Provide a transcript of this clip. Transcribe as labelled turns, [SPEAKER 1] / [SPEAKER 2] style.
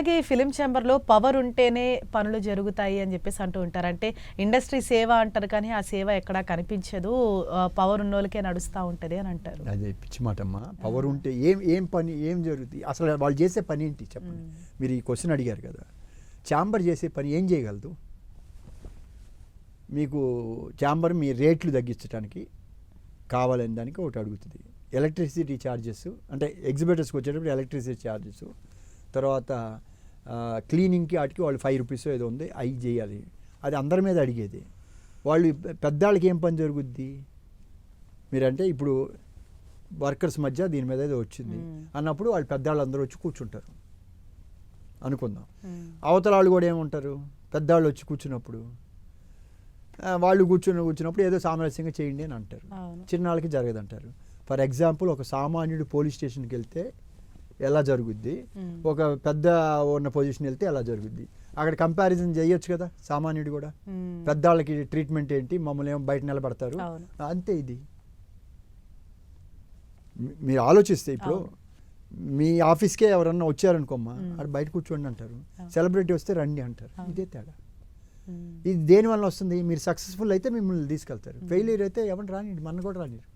[SPEAKER 1] అలాగే ఫిలిం ఛాంబర్లో పవర్ ఉంటేనే పనులు జరుగుతాయి అని చెప్పేసి అంటూ ఉంటారు. అంటే ఇండస్ట్రీ సేవ అంటారు కానీ ఆ సేవ ఎక్కడా కనిపించదు, పవర్ ఉన్నోళ్ళకే నడుస్తూ ఉంటుంది అని అంటారు.
[SPEAKER 2] అదే పిచ్చి మాటమ్మా. పవర్ ఉంటే ఏం పని ఏం జరుగుతుంది? అసలు వాళ్ళు చేసే పని ఏంటి చెప్పండి. మీరు ఈ క్వశ్చన్ అడిగారు కదా, ఛాంబర్ చేసే పని ఏం చేయగలదు? మీకు ఛాంబర్ మీ రేట్లు తగ్గించడానికి కావాలని దానికి ఒకటి అడుగుతుంది. ఎలక్ట్రిసిటీ ఛార్జెస్, అంటే ఎగ్జిబిటర్స్కి వచ్చేటప్పుడు ఎలక్ట్రిసిటీ ఛార్జెస్, తర్వాత క్లీనింగ్కి వాటికి వాళ్ళు 5 రూపీస్ ఏదో ఉంది, అవి చేయాలి. అది అందరి మీద అడిగేది. వాళ్ళు పెద్దవాళ్ళకి ఏం పని జరుగుద్ది? మీరంటే ఇప్పుడు వర్కర్స్ మధ్య దీని మీద ఏదో వచ్చింది అన్నప్పుడు వాళ్ళు పెద్దవాళ్ళు అందరూ వచ్చి కూర్చుంటారు అనుకుందాం. అవతల వాళ్ళు కూడా ఏముంటారు, పెద్దవాళ్ళు వచ్చి కూర్చున్నప్పుడు వాళ్ళు కూర్చున్నప్పుడు ఏదో సామరస్యంగా చేయండి అని అంటారు. చిన్నాళ్ళకి జరగదంటారు. ఫర్ ఎగ్జాంపుల్, ఒక సామాన్యుడు పోలీస్ స్టేషన్కి వెళ్తే ఎలా జరుగుద్ది, ఒక పెద్ద ఉన్న పొజిషన్ వెళ్తే ఎలా జరుగుద్ది, అక్కడ కంపారిజన్ చేయొచ్చు కదా. సామాన్యుడు కూడా పెద్దవాళ్ళకి ట్రీట్మెంట్ ఏంటి, మమ్మల్ని ఏమో బయట నిలబడతారు, అంతే. ఇది మీరు ఆలోచిస్తే ఇప్పుడు మీ ఆఫీస్కే ఎవరన్నా వచ్చారనుకోమ్మా, అక్కడ బయట కూర్చోండి అంటారు. సెలబ్రిటీ వస్తే రండి అంటారు. ఇదే తేడా. ఇది దేనివల్ల వస్తుంది? మీరు సక్సెస్ఫుల్ అయితే మిమ్మల్ని తీసుకెళ్తారు, ఫెయిల్యూర్ అయితే ఎవరిని రానివ్వండి, మన కూడా రానివ్వరు.